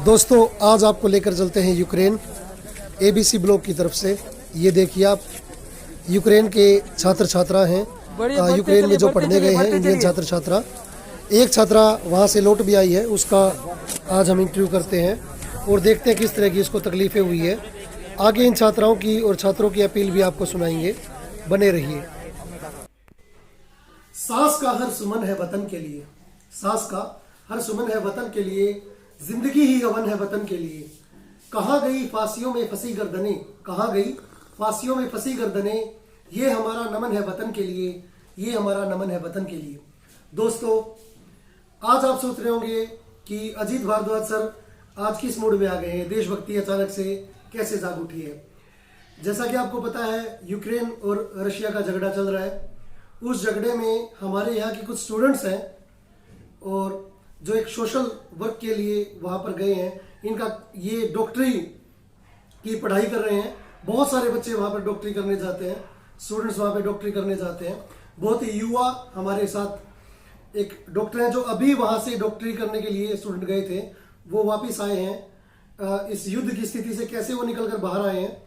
दोस्तों आज आपको लेकर चलते हैं यूक्रेन एबीसी ब्लॉक की तरफ से। ये देखिए आप, यूक्रेन के छात्र छात्रा हैं, यूक्रेन में जो पढ़ने गए हैं इंडियन छात्र छात्रा। एक छात्रा वहाँ से लौट भी आई है, उसका आज हम इंटरव्यू करते हैं और देखते हैं किस तरह की उसको तकलीफें हुई है। आगे इन छात्राओं की और छात्रों की अपील भी आपको सुनाएंगे, बने रहिए। सांस का हर सुमन है वतन के लिए, सांस का हर सुमन है वतन के लिए, जिंदगी ही हवन है वतन के लिए। कहाँ गई फांसियों में फंसी गर्दनें, कहाँ गई फांसियों में फंसी गर्दनें, ये हमारा नमन है वतन के लिए, ये हमारा नमन है वतन के लिए। दोस्तों आज आप सोच रहे होंगे कि अजीत भारद्वाज सर आज किस मूड में आ गए हैं, देशभक्ति अचानक से कैसे जाग उठी है। जैसा कि आपको पता है यूक्रेन और रशिया का झगड़ा चल रहा है। उस झगड़े में हमारे यहाँ के कुछ स्टूडेंट्स हैं और जो एक सोशल वर्क के लिए वहाँ पर गए हैं, इनका ये डॉक्टरी की पढ़ाई कर रहे हैं। बहुत सारे बच्चे वहाँ पर डॉक्टरी करने जाते हैं, स्टूडेंट्स वहाँ पर डॉक्टरी करने जाते हैं। बहुत ही युवा हमारे साथ एक डॉक्टर हैं जो अभी वहाँ से डॉक्टरी करने के लिए स्टूडेंट गए थे, वो वापस आए हैं। इस युद्ध की स्थिति से कैसे वो निकल कर बाहर आए हैं,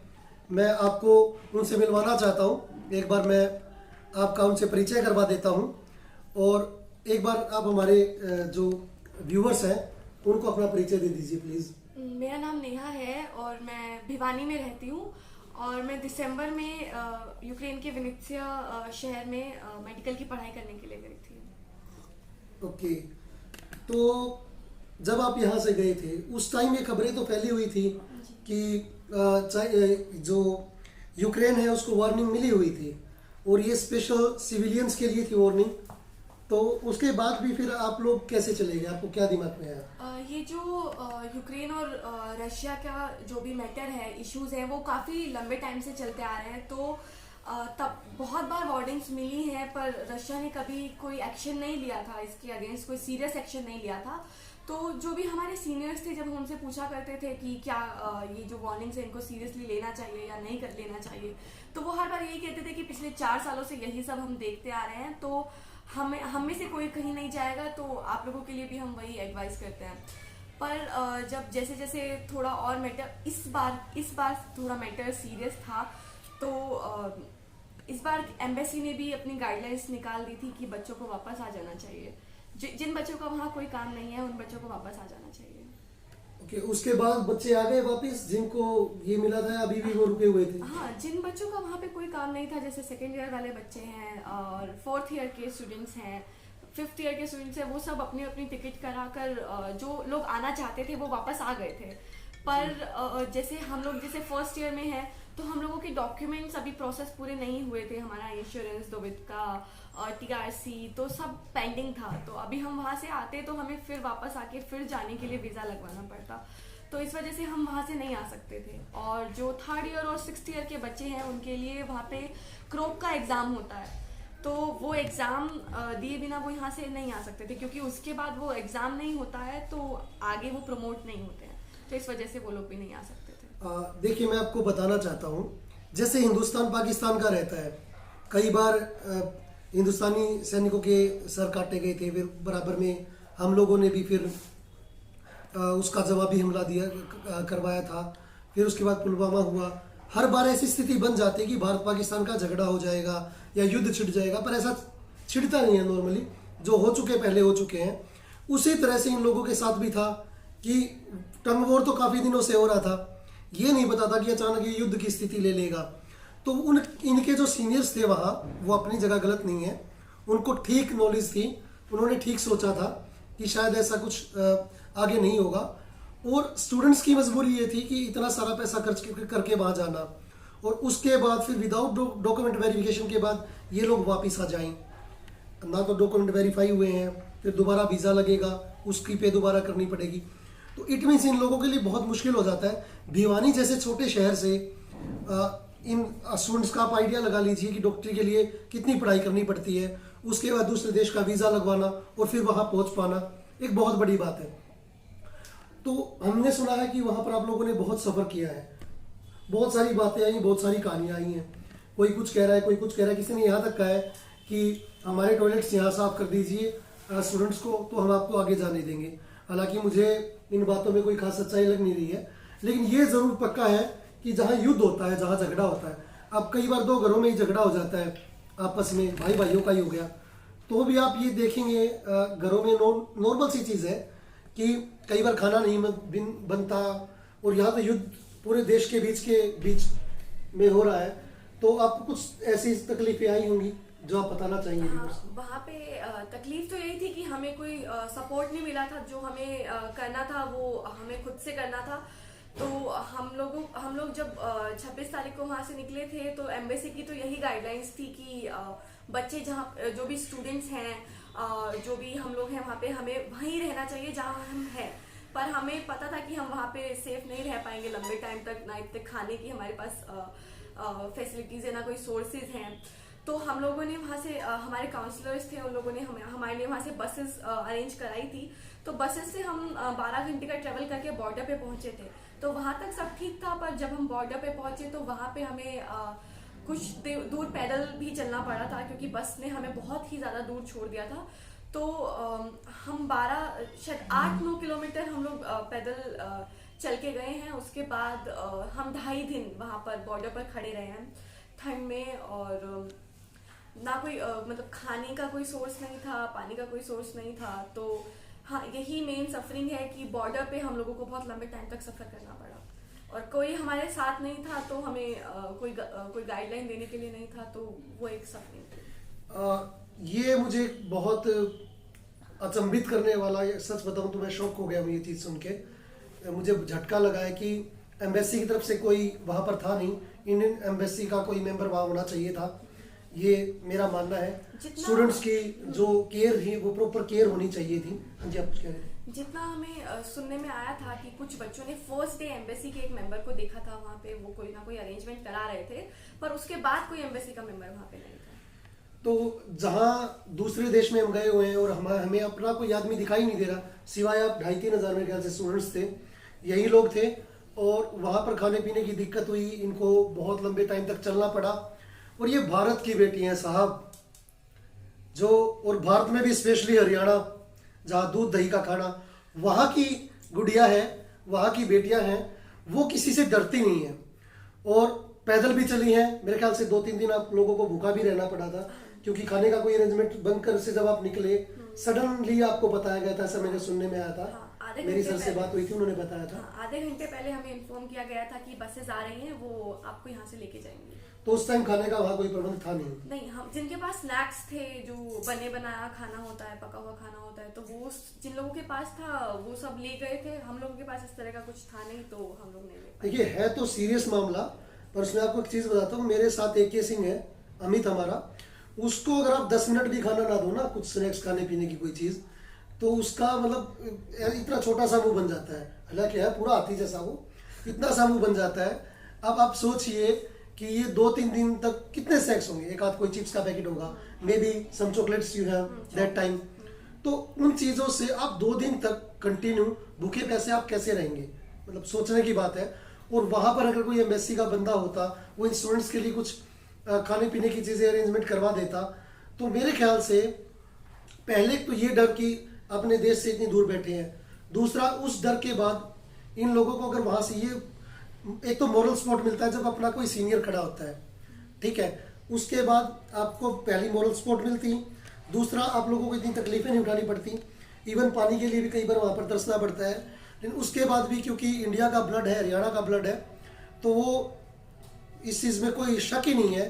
मैं आपको उनसे मिलवाना चाहता हूँ। एक बार मैं आपका उनसे परिचय करवा देता हूँ और एक बार आप हमारे जो व्यूवर्स हैं उनको अपना परिचय दे दीजिए प्लीज। मेरा नाम नेहा है और मैं भिवानी में रहती हूँ और मैं दिसंबर में यूक्रेन के विनित्सिया शहर में मेडिकल की पढ़ाई करने के लिए गई थी। ओके, तो जब आप यहाँ से गए थे उस टाइम ये खबरें तो फैली हुई थी कि जो यूक्रेन है उसको वार्निंग मिली हुई थी और ये स्पेशल सिविलियंस के लिए थी वार्निंग। तो उसके बाद भी फिर आप लोग कैसे चले गए, आपको क्या दिमाग में आया? ये जो यूक्रेन और रशिया का जो भी मैटर है, इश्यूज हैं, वो काफ़ी लंबे टाइम से चलते आ रहे हैं। तो तब बहुत बार वार्निंग्स मिली हैं पर रशिया ने कभी कोई एक्शन नहीं लिया था, इसके अगेंस्ट कोई सीरियस एक्शन नहीं लिया था। तो जो भी हमारे सीनियर्स थे, जब हम उनसे पूछा करते थे कि क्या ये जो वार्निंग्स है इनको सीरियसली लेना चाहिए या नहीं कर लेना चाहिए, तो वो हर बार यही कहते थे कि पिछले 4 सालों से यही सब हम देखते आ रहे हैं, तो हम में से कोई कहीं नहीं जाएगा, तो आप लोगों के लिए भी हम वही एडवाइस करते हैं। पर जब जैसे जैसे थोड़ा और मैटर इस बार थोड़ा मैटर सीरियस था, तो इस बार एम्बेसी ने भी अपनी गाइडलाइंस निकाल दी थी कि बच्चों को वापस आ जाना चाहिए। जिन बच्चों का वहाँ कोई काम नहीं है उन बच्चों को वापस आ जाना चाहिए। ओके, उसके बाद बच्चे आ गए वापस जिनको ये मिला था, अभी भी वो रुके हुए थे? हाँ, जिन बच्चों का वहाँ पे कोई काम नहीं था, जैसे सेकेंड ईयर वाले बच्चे हैं और 4th ईयर के स्टूडेंट्स हैं, 5th ईयर के स्टूडेंट्स हैं, वो सब अपनी अपनी टिकट कराकर जो लोग आना चाहते थे वो वापस आ गए थे। पर जैसे हम लोग जैसे फर्स्ट ईयर में हैं, तो हम लोगों के डॉक्यूमेंट्स अभी प्रोसेस पूरे नहीं हुए थे, हमारा इंश्योरेंस, दोवित का, TRC, तो सब पेंडिंग था। तो अभी हम वहाँ से आते तो हमें फिर वापस आके फिर जाने के लिए वीज़ा लगवाना पड़ता, तो इस वजह से हम वहाँ से नहीं आ सकते थे। और जो 3rd ईयर और 6th ईयर के बच्चे हैं उनके लिए वहाँ पे क्रोप का एग्ज़ाम होता है, तो वो एग्ज़ाम दिए बिना वो यहाँ से नहीं आ सकते थे, क्योंकि उसके बाद वो एग्ज़ाम नहीं होता है तो आगे वो प्रमोट नहीं होते हैं, तो इस वजह से वो लोग भी नहीं आ सकते थे। देखिए मैं आपको बताना चाहता हूँ, जैसे हिंदुस्तान पाकिस्तान का रहता है, कई बार हिंदुस्तानी सैनिकों के सर काटे गए थे, फिर बराबर में हम लोगों ने भी फिर उसका जवाबी हमला करवाया था। फिर उसके बाद पुलवामा हुआ। हर बार ऐसी स्थिति बन जाती है कि भारत पाकिस्तान का झगड़ा हो जाएगा या युद्ध छिड़ जाएगा, पर ऐसा छिड़ता नहीं है नॉर्मली, जो हो चुके पहले हो चुके हैं। उसी तरह से इन लोगों के साथ भी था कि टंग वॉर तो काफ़ी दिनों से हो रहा था, ये नहीं पता था कि अचानक ये युद्ध की स्थिति ले लेगा। तो इनके जो सीनियर्स थे वहाँ, वो अपनी जगह गलत नहीं है, उनको ठीक नॉलेज थी, उन्होंने ठीक सोचा था कि शायद ऐसा कुछ आगे नहीं होगा। और स्टूडेंट्स की मजबूरी ये थी कि इतना सारा पैसा खर्च करके वहाँ जाना और उसके बाद फिर विदाउट डॉक्यूमेंट वेरिफिकेशन के बाद ये लोग वापस आ जाएं। ना तो डॉक्यूमेंट वेरीफाई हुए हैं, फिर दोबारा वीज़ा लगेगा, उसकी पे दोबारा करनी पड़ेगी, तो इट मीन्स इन लोगों के लिए बहुत मुश्किल हो जाता है। भिवानी जैसे छोटे शहर से इन स्टूडेंट्स का आप आइडिया लगा लीजिए कि डॉक्टरी के लिए कितनी पढ़ाई करनी पड़ती है, उसके बाद दूसरे देश का वीज़ा लगवाना और फिर वहाँ पहुँच पाना एक बहुत बड़ी बात है। तो हमने सुना है कि वहाँ पर आप लोगों ने बहुत सफ़र किया है, बहुत सारी बातें आई, बहुत सारी कहानियाँ आई हैं, कोई कुछ कह रहा है, कोई कुछ कह रहा है, किसी ने यहाँ तक कहा है कि हमारे टॉयलेट्स यहाँ साफ कर दीजिए स्टूडेंट्स को, तो हम आपको आगे जाने देंगे। हालांकि मुझे इन बातों में कोई खास सच्चाई लग नहीं रही है। लेकिन ये जरूर पक्का है कि जहाँ युद्ध होता है, जहाँ झगड़ा होता है, अब कई बार दो घरों में ही झगड़ा हो जाता है आपस में, भाई भाइयों का ही हो गया, तो भी आप ये देखेंगे घरों में नॉर्मल सी चीज़ है कि कई बार खाना नहीं बनता, और यहाँ तो युद्ध पूरे देश के बीच में हो रहा है। तो आपको कुछ ऐसी तकलीफें आई होंगी जो आप बताना चाहेंगे? वहाँ पे तकलीफ तो यही थी कि हमें कोई सपोर्ट नहीं मिला था। जो हमें करना था वो हमें खुद से करना था। तो हम लोग जब 26 तारीख को वहाँ से निकले थे तो एम्बेसी की तो यही गाइडलाइंस थी कि बच्चे जहाँ जो भी स्टूडेंट्स हैं, जो भी हम लोग हैं वहाँ पे, हमें वहीं रहना चाहिए जहाँ हम हैं। पर हमें पता था कि हम वहाँ पे सेफ नहीं रह पाएंगे लंबे टाइम तक, ना इतने खाने की हमारे पास फैसिलिटीज़ है, ना कोई सोर्सेज हैं। तो हम लोगों ने वहाँ से हमारे काउंसलर्स थे, उन लोगों ने हमारे लिए वहाँ से बसेस अरेंज कराई थी। तो बसेस से हम 12 घंटे का ट्रेवल करके बॉर्डर पे पहुँचे थे। तो वहाँ तक सब ठीक था, पर जब हम बॉर्डर पे पहुँचे तो वहाँ पे हमें कुछ दूर पैदल भी चलना पड़ा था, क्योंकि बस ने हमें बहुत ही ज़्यादा दूर छोड़ दिया था। तो हम 8-9 किलोमीटर हम लोग पैदल चल के गए हैं। उसके बाद हम 2.5 दिन वहाँ पर बॉर्डर पर खड़े रहे हैं ठंड में, और ना कोई मतलब खाने का कोई सोर्स नहीं था, पानी का कोई सोर्स नहीं था। तो हाँ, यही मेन सफरिंग है कि बॉर्डर पे हम लोगों को बहुत लंबे टाइम तक सफ़र करना पड़ा, और कोई हमारे साथ नहीं था, तो हमें कोई गाइडलाइन देने के लिए नहीं था। तो वो एक सफरिंग थी। ये मुझे बहुत अचंभित करने वाला, सच बताऊं तो मैं शॉक हो गया हूँ ये चीज़ सुन के। मुझे झटका लगा है कि एम्बेसी की तरफ से कोई वहाँ पर था नहीं, इंडियन एम्बेसी का कोई मेंबर वहाँ होना चाहिए था, ये मेरा मानना है। स्टूडेंट्स की जो केयर थी वो प्रॉपर केयर होनी चाहिए थी। हाँ जी, आप कुछ कह रहे हैं? जितना हमें सुनने में आया था कि कुछ बच्चों ने फर्स्ट डे एम्बेसी के एक मेंबर को देखा था वहाँ पे, वो कोई ना कोई अरेंजमेंट करा रहे थे, पर उसके बाद कोई एम्बेसी का मेंबर वहाँ पे नहीं था। तो जहाँ दूसरे देश में हम गए हुए हैं और हमें अपना कोई आदमी दिखाई नहीं दे रहा, सिवाय आप 2,500-3 हज़ार मेरे ख्याल से स्टूडेंट्स थे, यही लोग थे, और वहाँ पर खाने पीने की दिक्कत हुई, इनको बहुत लंबे टाइम तक चलना पड़ा। और ये भारत की बेटी हैं साहब, जो, और भारत में भी स्पेशली हरियाणा जहाँ दूध दही का खाना, वहाँ की गुड़िया है, वहाँ की बेटियां हैं, वो किसी से डरती नहीं है, और पैदल भी चली हैं। मेरे ख्याल से 2-3 दिन आप लोगों को भूखा भी रहना पड़ा था, क्योंकि खाने का कोई अरेंजमेंट बंकर से जब आप निकले, सडनली आपको बताया गया था, ऐसा मेरे सुनने में आया था। मेरी सर से बात हुई थी, उन्होंने बताया था। आधे घंटे पहले हमें इन्फॉर्म किया गया था कि बसेस आ रही हैं, वो आपको यहाँ से लेके जाएंगी। तो उस टाइम खाने का वहाँ कोई प्रबंध था नहीं, हम जिनके पास स्नैक्स थे, जो बने बनाया खाना होता है, पका हुआ खाना होता है, तो वो जिन लोगों के पास था वो सब ले गए थे। हम लोगों के पास इस तरह का कुछ था नहीं, तो हम लोग नहीं ले पाए। देखिए, है तो सीरियस मामला, पर उसमें आपको एक चीज़ बताता हूँ। मेरे साथ एक केसिंग है, अमित हमारा, उसको अगर आप 10 मिनट भी खाना ना दो ना, कुछ स्नैक्स खाने पीने की कोई चीज़, तो उसका मतलब इतना छोटा सा मुंह बन जाता है, हालांकि है पूरा हाथी जैसा, वो इतना सा मुंह बन जाता है। अब आप सोचिए कि ये 2-3 दिन तक कितने स्नैक्स होंगे, एक आध कोई चिप्स का पैकेट होगा, maybe some chocolates you have that time. तो उन चीज़ों से आप 2 दिन तक कंटिन्यू भूखे पैसे आप कैसे रहेंगे, मतलब सोचने की बात है। और वहाँ पर अगर कोई एम्बेसी का बंदा होता, वो इन स्टूडेंट्स के लिए कुछ खाने पीने की चीज़ें अरेंजमेंट करवा देता, तो मेरे ख्याल से पहले तो ये डर कि अपने देश से इतनी दूर बैठे हैं, दूसरा उस डर के बाद इन लोगों को अगर वहाँ से ये, एक तो मॉरल सपोर्ट मिलता है जब अपना कोई सीनियर खड़ा होता है, ठीक है, उसके बाद आपको पहली मॉरल सपोर्ट मिलती, दूसरा आप लोगों को इतनी तकलीफें नहीं उठानी पड़ती, इवन पानी के लिए भी कई बार वहाँ पर तरसना पड़ता है। लेकिन उसके बाद भी क्योंकि इंडिया का ब्लड है, हरियाणा का ब्लड है, तो वो इस चीज़ में कोई शक ही नहीं है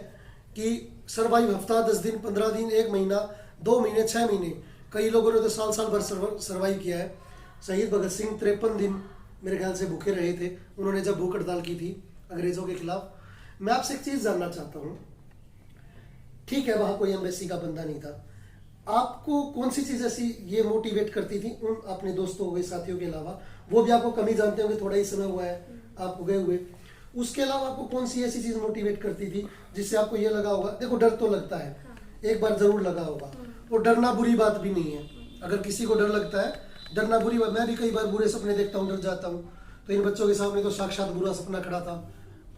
कि सर्वाइव हफ्ता, 10 दिन, 15 दिन, 1 महीना, 2 महीने, 6 महीने, कई लोगों ने तो साल भर सर्वाइव किया है। शहीद भगत सिंह 53 दिन मेरे ख्याल से भूखे रहे थे, उन्होंने जब भूख हड़ताल की थी अंग्रेजों के खिलाफ। मैं आपसे एक चीज़ जानना चाहता हूँ, ठीक है वहाँ कोई एम्बेसी का बंदा नहीं था, आपको कौन सी चीज़ ऐसी ये मोटिवेट करती थी उन अपने दोस्तों के साथियों के अलावा, वो भी आपको कम ही जानते होंगे, थोड़ा ही समय हुआ है आपको गए हुए, उसके अलावा आपको कौन सी ऐसी चीज़ मोटिवेट करती थी जिससे आपको ये लगा होगा, देखो डर तो लगता है, एक बार जरूर लगा होगा, और डरना बुरी बात भी नहीं है। अगर किसी को डर लगता है, डरना बुरी बात, मैं भी कई बार बुरे सपने देखता हूँ, डर जाता हूँ। तो इन बच्चों के सामने तो साक्षात बुरा सपना खड़ा था,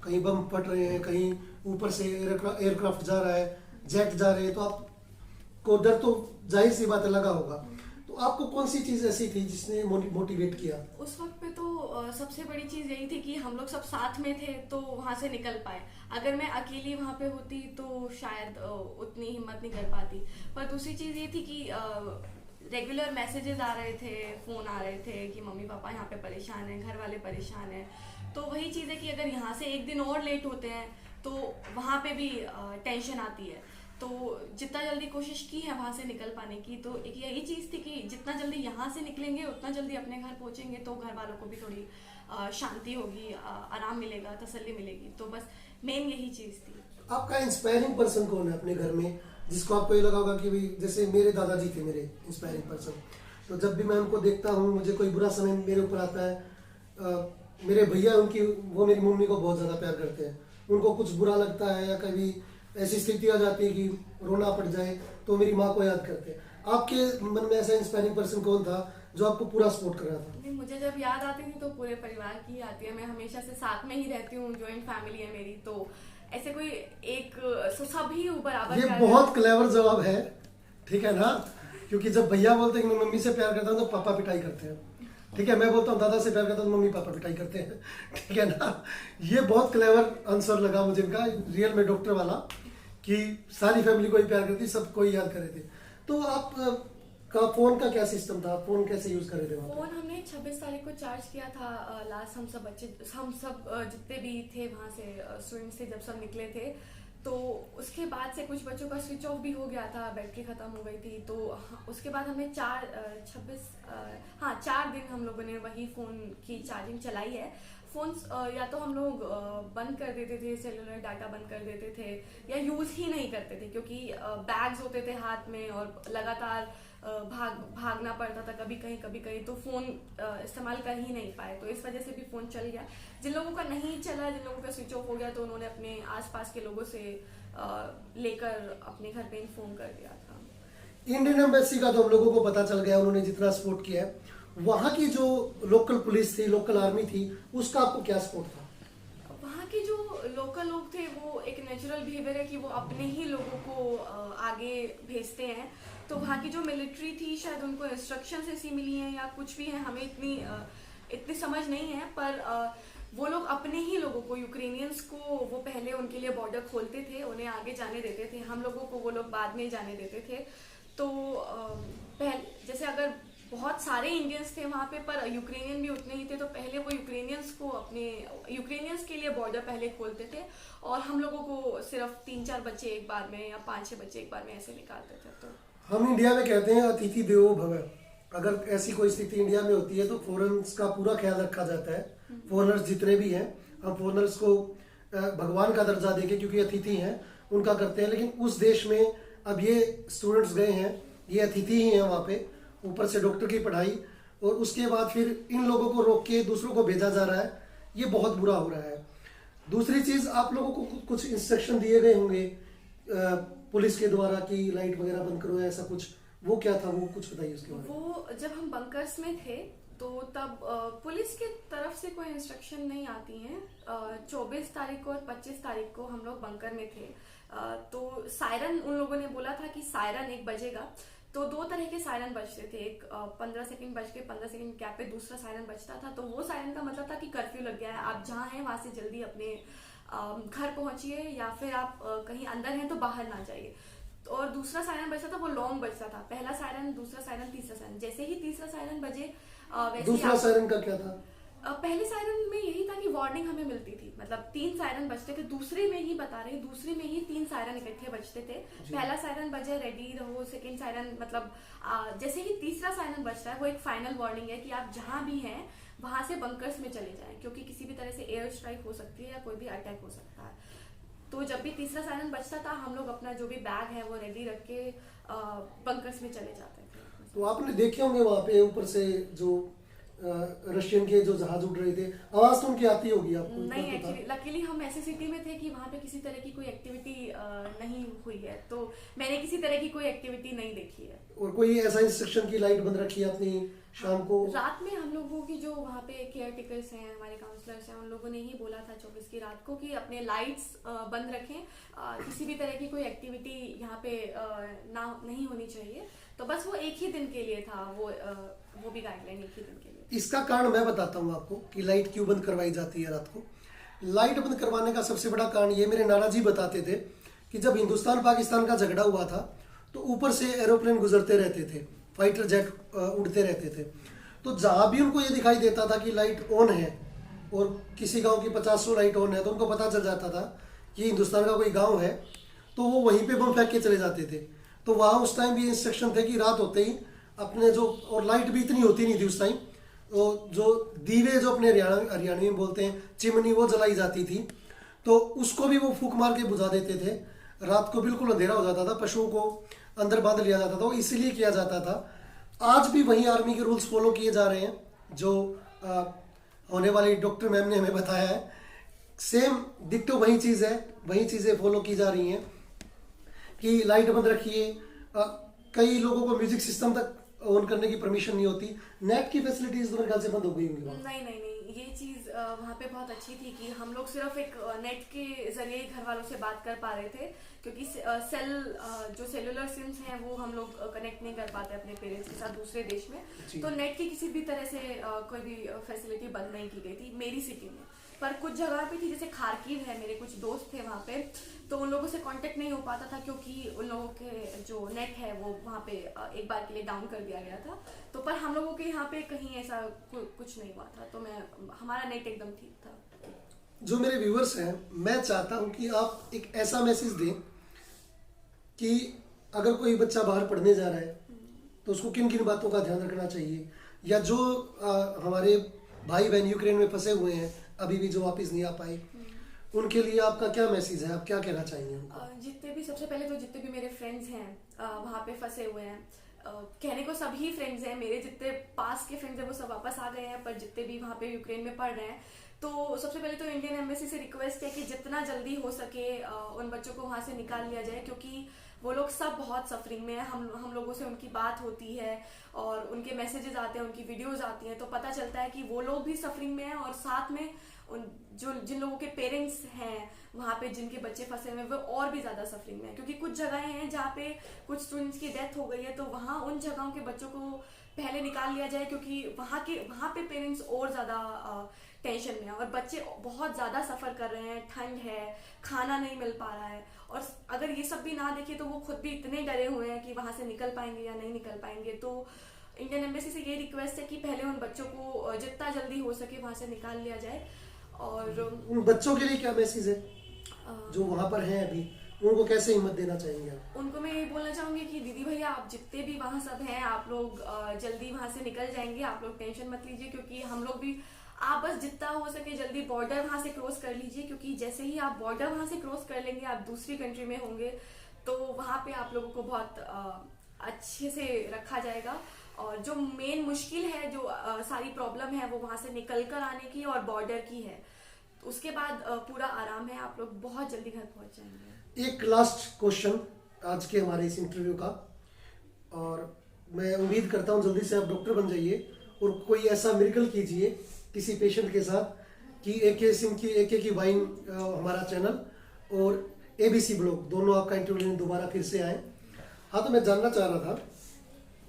कहीं बम फट रहे हैं, कहीं ऊपर से एयरक्राफ्ट जा रहा है, जेट जा रहे हैं, तो आपको डर तो जाहिर सी बात है लगा होगा। तो आपको कौन सी चीज ऐसी थी जिसने मोटिवेट किया? उस वक्त पे तो सबसे बड़ी चीज यही थी कि हम लोग सब साथ में थे तो वहां से निकल पाए। अगर मैं अकेली वहां पे होती तो शायद उतनी हिम्मत नहीं कर पाती। पर दूसरी चीज ये थी कि रेगुलर मैसेजेस आ रहे थे, फोन आ रहे थे कि मम्मी पापा यहाँ पे परेशान हैं, घर वाले परेशान हैं। तो वही चीज़ है कि अगर यहाँ से एक दिन और लेट होते हैं तो वहाँ पे भी टेंशन आती है। तो जितना जल्दी कोशिश की है वहाँ से निकल पाने की, तो एक यही चीज़ थी कि जितना जल्दी यहाँ से निकलेंगे उतना जल्दी अपने घर पहुँचेंगे तो घर वालों को भी थोड़ी शांति होगी, आराम मिलेगा, तसल्ली मिलेगी। तो बस मेन यही चीज़ थी। आपका इंस्पायरिंग पर्सन कौन है अपने घर में, जिसको आपको ये लगा होगा कि भाई, जैसे मेरे दादाजी थे मेरे इंस्पायरिंग पर्सन, तो जब भी मैं उनको देखता हूँ, मुझे कोई बुरा समय मेरे ऊपर आता है, मेरे भैया उनकी, वो मेरी मम्मी को बहुत ज़्यादा प्यार करते हैं। उनको कुछ बुरा लगता है या कभी ऐसी स्थिति आ जाती है कि रोना पड़ जाए तो मेरी माँ को याद करते हैं। आपके मन में ऐसा इंस्पायरिंग पर्सन कौन था जो आपको पूरा सपोर्ट कर रहा था? नहीं, मुझे जब याद आती थी तो पूरे परिवार की आती है। मैं हमेशा से साथ में ही रहती हूँ, जॉइंट फैमिली है मेरी, तो ऐसे कोई एक सभी बराबर। ये बहुत क्लेवर जवाब है, ठीक है ना? क्योंकि जब भैया बोलते हैं कि मैं मम्मी से प्यार करता हूँ तो पापा पिटाई करते हैं, ठीक है। मैं बोलता हूँ दादा से प्यार करता हूँ तो मम्मी पापा पिटाई करते हैं, ठीक है ना? ये बहुत क्लेवर आंसर लगा मुझे इनका, रियल में डॉक्टर वाला, कि सारी फैमिली को ही प्यार करती, सबको ही याद कर रहे थे। तो आप का फोन का क्या सिस्टम था? फोन कैसे यूज कर रहे थे वहाँ पे? फोन हमने 26 तारीख को चार्ज किया था। लास्ट हम सब जितने भी थे वहाँ से स्टूडेंट्स थे, जब सब निकले थे तो उसके बाद से कुछ बच्चों का स्विच ऑफ भी हो गया था, बैटरी खत्म हो गई थी। तो उसके बाद हमने 4 दिन हम लोगों ने वही फोन की चार्जिंग चलाई है। फोन या तो हम लोग बंद कर देते थे, सेलुलर डाटा बंद कर देते थे, या यूज ही नहीं करते थे, क्योंकि बैग्स होते थे हाथ में और लगातार भागना पड़ता था, कभी कहीं, तो फोन इस्तेमाल कर ही नहीं पाए। तो इस वजह से भी फोन चल गया। जिन लोगों का नहीं चला, जिन लोगों का स्विच ऑफ हो गया, तो उन्होंने अपने आसपास के लोगों से लेकर अपने घर पे इन्फॉर्म कर दिया था। इंडियन एम्बेसी का तो हम लोगों को पता चल गया, उन्होंने जितना सपोर्ट किया है। वहाँ की जो लोकल पुलिस थी, लोकल आर्मी थी, उसका आपको क्या सपोर्ट था? वहाँ के जो लोकल लोग थे वो एक नेचुरल बिहेवियर है कि वो अपने ही लोगों को आगे भेजते हैं। तो वहाँ की जो मिलिट्री थी, शायद उनको इंस्ट्रक्शंस ऐसी मिली हैं या कुछ भी है, हमें इतनी समझ नहीं है। पर वो लोग अपने ही लोगों को, यूक्रेनियंस को, वो पहले उनके लिए बॉर्डर खोलते थे, उन्हें आगे जाने देते थे। हम लोगों को वो लोग बाद में जाने देते थे। तो पहले जैसे अगर बहुत सारे इंडियंस थे वहाँ पे, पर यूक्रेनियन भी उतने ही थे, तो पहले वो यूक्रेनियंस के लिए बॉर्डर पहले खोलते थे और हम लोगों को सिर्फ 3-4 बच्चे एक बार में या 5-6 बच्चे एक बार में ऐसे निकालते थे। तो हम इंडिया में कहते हैं अतिथि देवो भव। अगर ऐसी कोई स्थिति इंडिया में होती है तो फॉरेनर्स का पूरा ख्याल रखा जाता है। फॉरेनर्स जितने भी हैं, हम फॉरेनर्स को भगवान का दर्जा देके, क्योंकि अतिथि हैं, उनका करते हैं। लेकिन उस देश में अब ये स्टूडेंट्स गए हैं, ये अतिथि ही हैं वहाँ पे, ऊपर से डॉक्टर की पढ़ाई, और उसके बाद फिर इन लोगों को रोक के दूसरों को भेजा जा रहा है। ये बहुत बुरा हो रहा है। दूसरी चीज, आप लोगों को कुछ इंस्ट्रक्शन दिए गए होंगे पुलिस के द्वारा कि लाइट वगैरह बंद करो, ऐसा कुछ, वो क्या था? वो कुछ बताइए उसके बारे में। वो जब हम बंकर्स में थे तो तब पुलिस की तरफ से कोई इंस्ट्रक्शन नहीं आती हैं। 24 तारीख को और 25 तारीख को हम लोग बंकर में थे। तो सायरन, उन लोगों ने बोला था कि सायरन 1 बजेगा। तो 2 तरह के सायरन बजते थे, एक 15 सेकंड बज के 15 सेकंड गैप पे दूसरा सायरन बजता था। तो वो सायरन का मतलब था कि कर्फ्यू लग गया है, आप जहाँ हैं वहां से जल्दी अपने घर पहुंचिए, या फिर आप कहीं अंदर हैं तो बाहर ना जाइए। और दूसरा सायरन बजता था, वो लॉन्ग बजता था। पहला सायरन, दूसरा सायरन, तीसरा सायरन। जैसे ही तीसरा सायरन बजे वैसे दूसरा सायरन का क्या था? पहले सायरन में यही था कि वार्निंग हमें मिलती थी, मतलब 3 सायरन बजते थे। दूसरे में ही बता रहे, दूसरे में ही 3 सायरन इकट्ठे बजते थे। पहला सायरन बजे, रेडी रहो। सेकंड सायरन, मतलब जैसे ही तीसरा सायरन बजता है, वो एक फाइनल वार्निंग है कि आप जहां भी हैं वहां से बंकर्स में चले जाएं, क्योंकि किसी भी तरह से एयर स्ट्राइक हो सकती है या कोई भी अटैक हो सकता है। तो जब भी तीसरा सायरन बजता था, हम लोग अपना जो भी बैग है वो रेडी रख के बंकर्स में चले जाते थे। तो आपने देखे होंगे वहाँ पे ऊपर से जो रशियन के जो जहाज उड़ रहे थे, आवाज तो उनकी आती होगी आपको? नहीं, इतना तो था। एक्चुअली लकीली हम ऐसी सिटी में थे कि वहाँ पे किसी तरह की कोई एक्टिविटी नहीं हुई है, तो मैंने किसी तरह की कोई एक्टिविटी नहीं देखी है। और कोई ऐसा इंस्ट्रक्शन की लाइट बंद रखी है अपनी शाम को? रात में हम लोगों की जो वहाँ पे केयर टेकर्स हैं, हमारे काउंसलर्स हैं, उन लोगों ने ही बोला था 24 की रात को कि अपने लाइट्स बंद रखें, किसी भी तरह की कोई एक्टिविटी यहाँ पे ना नहीं होनी चाहिए। तो बस वो एक ही दिन के लिए था, वो भी गाइडलाइन एक ही दिन के लिए। इसका कारण मैं बताता हूँ आपको कि लाइट क्यों बंद करवाई जाती है रात को। लाइट बंद करवाने का सबसे बड़ा कारण ये मेरे नाना जी बताते थे कि जब हिंदुस्तान पाकिस्तान का झगड़ा हुआ था तो ऊपर से एरोप्लेन गुजरते रहते थे, फाइटर जेट उड़ते रहते थे, तो जहां भी उनको ये दिखाई देता था कि लाइट ऑन है और किसी गांव की 50-100 लाइट ऑन है, तो उनको पता चल जाता था कि हिंदुस्तान का कोई गांव है, तो वो वहीं पे बम फेंक के चले जाते थे। तो वहाँ उस टाइम भी इंस्ट्रक्शन थे कि रात होते ही अपने जो, और लाइट भी इतनी होती नहीं थी उस टाइम, तो जो दीवे जो अपने हरियाणवी में बोलते हैं चिमनी, वो जलाई जाती थी, तो उसको भी वो फूंक मार के बुझा देते थे। रात को बिल्कुल अंधेरा हो जाता था, पशुओं को अंदर बांध लिया जाता था, वो इसीलिए किया जाता था। आज भी वही आर्मी के रूल्स फॉलो किए जा रहे हैं जो होने वाली डॉक्टर मैम ने हमें बताया है। सेम डिक्टो वही चीज़ है, वही चीज़ें फॉलो की जा रही हैं कि लाइट बंद रखिए। कई लोगों को म्यूजिक सिस्टम तक ऑन करने की परमिशन नहीं होती। नेट की फैसिलिटीज तो मेरे ख्याल से बंद हो गई होंगी वहाँ। नहीं नहीं नहीं, ये चीज वहाँ पे बहुत अच्छी थी कि हम लोग सिर्फ एक नेट के जरिए घर वालों से बात कर पा रहे थे, क्योंकि जो सेलुलर सिम्स हैं वो हम लोग कनेक्ट नहीं कर पाते अपने पेरेंट्स के साथ दूसरे देश में। तो नेट की किसी भी तरह से कोई भी फैसिलिटी बंद नहीं की गई थी मेरी सिटी में। पर कुछ जगह पे थी, जैसे खारकीव है, मेरे कुछ दोस्त थे वहाँ पे, तो उन लोगों से कांटेक्ट नहीं हो पाता था क्योंकि उन लोगों के जो नेट है वो वहाँ पे एक बार के लिए डाउन कर दिया गया था। तो पर हम लोगों के यहाँ पे कहीं ऐसा कुछ नहीं हुआ था, तो हमारा नेट एकदम ठीक था। जो मेरे व्यूअर्स हैं, मैं चाहता हूँ कि आप एक ऐसा मैसेज दें कि अगर कोई बच्चा बाहर पढ़ने जा रहा है तो उसको किन किन बातों का ध्यान रखना चाहिए, या जो हमारे भाई बहन यूक्रेन में फंसे हुए हैं अभी भी जो वापस नहीं आ पाए, उनके लिए आपका क्या मैसेज है, आप क्या कहना चाहेंगे उनको? जितने भी, सबसे पहले तो जितने भी मेरे फ्रेंड्स हैं वहाँ पे फंसे हुए हैं, कहने को सभी फ्रेंड्स हैं मेरे, जितने पास के फ्रेंड्स हैं वो सब वापस आ गए हैं, पर जितने भी वहाँ पे यूक्रेन में पढ़ रहे हैं, तो सबसे पहले तो इंडियन एम्बेसी से रिक्वेस्ट है कि जितना जल्दी हो सके उन बच्चों को वहाँ से निकाल लिया जाए, क्योंकि वो लोग सब बहुत सफरिंग में है। हम लोगों से उनकी बात होती है और उनके मैसेजेस आते हैं, उनकी वीडियोस आती हैं, तो पता चलता है कि वो लोग भी सफरिंग में हैं, और साथ में जिन लोगों के पेरेंट्स हैं वहाँ पे जिनके बच्चे फंसे हुए हैं वो और भी ज्यादा सफरिंग में है, क्योंकि कुछ जगहें हैं जहाँ पे कुछ स्टूडेंट्स की डेथ हो गई है, तो वहाँ उन जगहों के बच्चों को पहले निकाल लिया जाए, क्योंकि वहाँ पे पेरेंट्स और ज्यादा टेंशन में है और बच्चे बहुत ज्यादा सफर कर रहे हैं, ठंड है, खाना नहीं मिल पा रहा है, और अगर ये सब भी ना देखे तो वो खुद भी इतने डरे हुए हैं कि वहां से निकल पाएंगे या नहीं निकल पाएंगे। तो इंडियन एम्बेसी से ये रिक्वेस्ट है कि पहले उन बच्चों को जितना जल्दी हो सके वहां से निकाल लिया जाए। और उन बच्चों के लिए क्या मैसेज है जो वहाँ पर हैं अभी, उनको कैसे हिम्मत देना चाहेंगे आप? उनको मैं ये बोलना चाहूंगी कि दीदी भैया आप जितने भी वहाँ सब हैं, आप लोग जल्दी वहां से निकल जाएंगे, आप लोग टेंशन मत लीजिए, क्योंकि हम लोग भी, आप बस जितना हो सके जल्दी बॉर्डर वहां से क्रॉस कर लीजिए, क्योंकि जैसे ही आप बॉर्डर वहां से क्रॉस कर लेंगे आप दूसरी कंट्री में होंगे, तो वहां पे आप लोगों को बहुत अच्छे से रखा जाएगा। और जो मेन मुश्किल है, जो सारी प्रॉब्लम है वो वहां से निकल कर आने की और बॉर्डर की है, तो उसके बाद पूरा आराम है, आप लोग बहुत जल्दी घर पहुंच जाएंगे। एक लास्ट क्वेश्चन आज के हमारे इस इंटरव्यू का, और मैं उम्मीद करता हूँ जल्दी से आप डॉक्टर बन जाइए और कोई ऐसा मिरेकल कीजिए किसी पेशेंट के साथ कि एके सिंह की एके की वाइन हमारा चैनल और एबीसी ब्लॉग दोनों आपका इंटरव्यू दोबारा फिर से आए। हाँ, तो मैं जानना चाह रहा था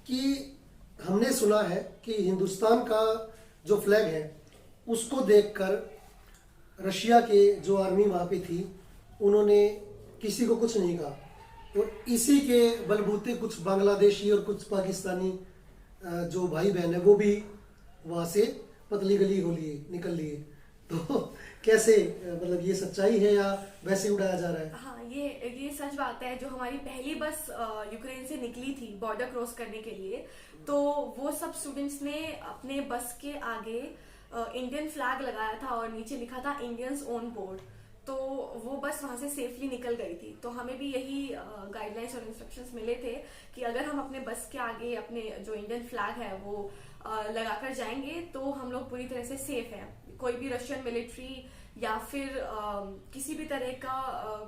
कि हमने सुना है कि हिंदुस्तान का जो फ्लैग है उसको देखकर रशिया के जो आर्मी वहाँ पे थी उन्होंने किसी को कुछ नहीं कहा, और इसी के बलबूते कुछ बांग्लादेशी और कुछ पाकिस्तानी जो भाई बहन है वो भी वहाँ से पतली गली हो लिए, निकल लिए। तो कैसे, मतलब ये सच्चाई है या वैसे उड़ाया जा रहा है? हाँ, ये सच बात है। जो हमारी पहली बस यूक्रेन से निकली थी बॉर्डर क्रॉस करने के लिए, तो वो सब स्टूडेंट्स ने अपने बस के आगे इंडियन फ्लैग लगाया था और नीचे लिखा था इंडियंस ऑन बोर्ड, तो वो बस वहां से सेफली निकल गई थी। तो हमें भी यही गाइडलाइंस और इंस्ट्रक्शंस मिले थे कि अगर हम अपने बस के आगे अपने जो इंडियन फ्लैग है वो लगाकर जाएंगे तो हम लोग पूरी तरह से सेफ हैं। कोई भी रशियन मिलिट्री या फिर किसी भी तरह का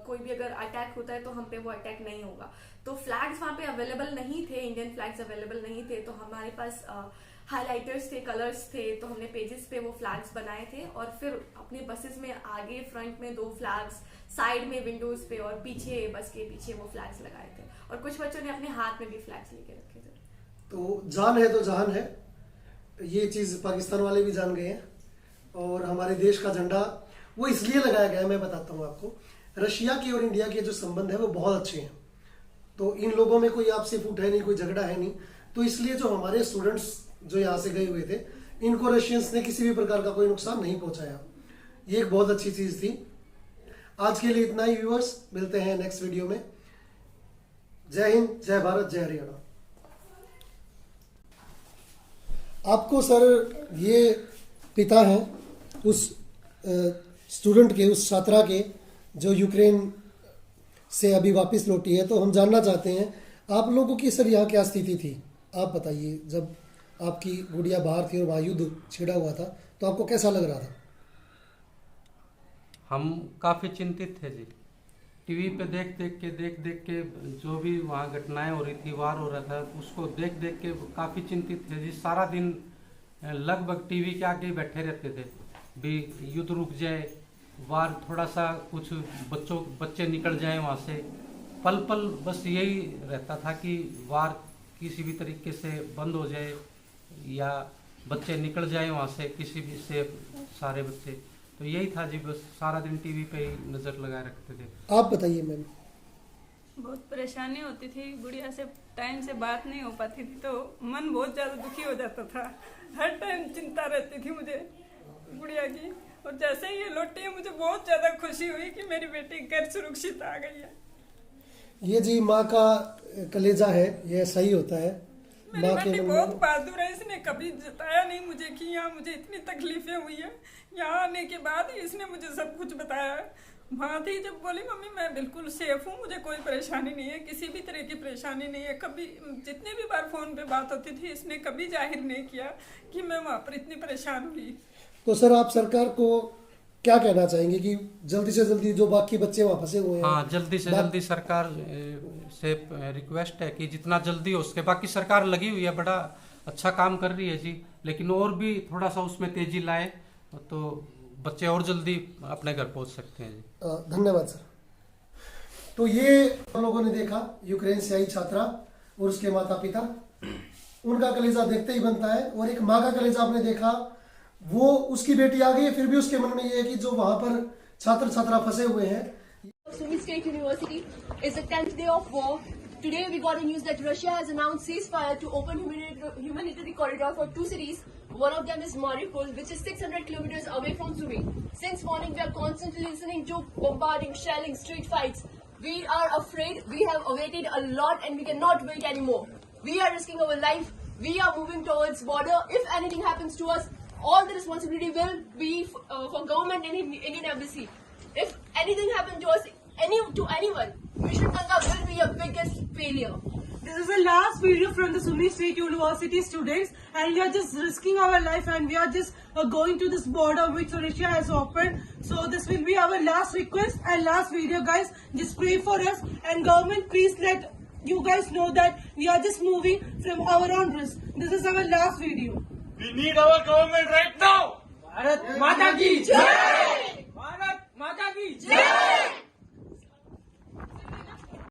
कोई भी अगर अटैक होता है तो हम पे वो अटैक नहीं होगा। तो फ्लैग्स वहाँ पे अवेलेबल नहीं थे, इंडियन फ्लैग्स अवेलेबल नहीं थे, तो हमारे पास हाइलाइटर्स थे, कलर्स थे, तो हमने पेजेस पे वो फ्लैग्स बनाए थे और फिर अपने बसेस में आगे फ्रंट में 2 फ्लैग्स, साइड में विंडोज पे और पीछे बस के पीछे वो फ्लैग्स लगाए थे और कुछ बच्चों ने अपने हाथ में भी फ्लैग्स लेके रखे थे। तो जान है तो जहान है, ये चीज़ पाकिस्तान वाले भी जान गए हैं और हमारे देश का झंडा वो इसलिए लगाया गया है, मैं बताता हूँ आपको। रशिया की और इंडिया के जो संबंध है वो बहुत अच्छे हैं, तो इन लोगों में कोई आपसी फूट है नहीं, कोई झगड़ा है नहीं, तो इसलिए जो हमारे स्टूडेंट्स जो यहाँ से गए हुए थे इनको रशियंस ने किसी भी प्रकार का कोई नुकसान नहीं पहुंचाया। ये एक बहुत अच्छी चीज़ थी। आज के लिए इतना ही व्यूअर्स, मिलते हैं नेक्स्ट वीडियो में। जय हिंद, जय भारत, जय हरियाणा। आपको सर ये पिता हैं उस स्टूडेंट के, उस छात्रा के जो यूक्रेन से अभी वापस लौटी है, तो हम जानना चाहते हैं आप लोगों की सर यहाँ क्या स्थिति थी। आप बताइए, जब आपकी गुड़िया बाहर थी और वहाँ युद्ध छिड़ा हुआ था तो आपको कैसा लग रहा था? हम काफ़ी चिंतित थे जी। टीवी पे देख देख के जो भी वहाँ घटनाएं हो रही थी, वार हो रहा था, उसको देख के काफ़ी चिंतित थे जी। सारा दिन लगभग टीवी के आगे बैठे रहते थे, भी युद्ध रुक जाए, वार थोड़ा सा कुछ बच्चे निकल जाए वहाँ से। पल पल बस यही रहता था कि वार किसी भी तरीके से बंद हो जाए या बच्चे निकल जाए वहाँ से, किसी भी से सारे बच्चे। तो यही था जी, बस सारा दिन टीवी पे ही नज़र लगाए रखते थे। आप बताइए मैम। बहुत परेशानी होती थी, गुड़िया से टाइम से बात नहीं हो पाती थी तो मन बहुत ज़्यादा दुखी हो जाता था। हर टाइम चिंता रहती थी मुझे गुड़िया की, और जैसे ही ये लौटी है मुझे बहुत ज़्यादा खुशी हुई कि मेरी बेटी घर सुरक्षित आ गई है। ये जी माँ का कलेजा है, ये सही होता है। मेरी बेटी बहुत बहादुर है, इसने कभी जताया नहीं मुझे कि यहाँ मुझे इतनी तकलीफें हुई है। यहाँ आने के बाद ही इसने मुझे सब कुछ बताया। वहाँ थी जब बोली मम्मी मैं बिल्कुल सेफ हूँ, मुझे कोई परेशानी नहीं है, किसी भी तरह की परेशानी नहीं है। कभी जितने भी बार फोन पे बात होती थी इसने कभी जाहिर नहीं किया कि मैं वहाँ पर इतनी परेशान हुई। तो सर आप सरकार को क्या कहना चाहेंगे कि जल्दी से जल्दी जो बाकी बच्चे वहाँ फंसे हुए हैं, हाँ, जल्दी से जल्दी सरकार से रिक्वेस्ट है कि जितना जल्दी हो उसके, बाकी सरकार लगी हुई है, बड़ा अच्छा काम कर रही है जी, लेकिन और भी थोड़ा सा उसमें तेजी लाए तो बच्चे और जल्दी अपने घर पहुंच सकते हैं जी। धन्यवाद सर। तो ये हम लोगों ने देखा यूक्रेन से आई छात्रा और उसके माता पिता, उनका कलेजा देखते ही बनता है। और एक माँ का कलेजा आपने देखा, वो उसकी बेटी आ गई है, फिर भी उसके मन में ये है कि जो वहां पर छात्र छात्रा फंसे हुए हैं। Sumy State University is the 10th day of war. Today we got a news that Russia has announced ceasefire to open humanitarian corridor for 2 cities. One of them is Mariupol, which is 600 kilometers away from Sumy. Since morning we are constantly listening to bombarding, shelling, street fights. We are afraid. We have awaited a lot and we cannot wait anymore. We are risking our life. We are moving towards border. If anything happens to us, all the responsibility will be for government and Indian embassy. If anything happens to us, to anyone, Mission Ganga will be your biggest failure. This is the last video from the Sumy State University students, and we are just risking our life and we are just going to this border which Russia has opened. So this will be our last request and last video, guys. Just pray for us, and government, please let you guys know that we are just moving from our own risk. This is our last video. We need our government right now. Bharat Mata ki Jai! Bharat Mata ki Jai!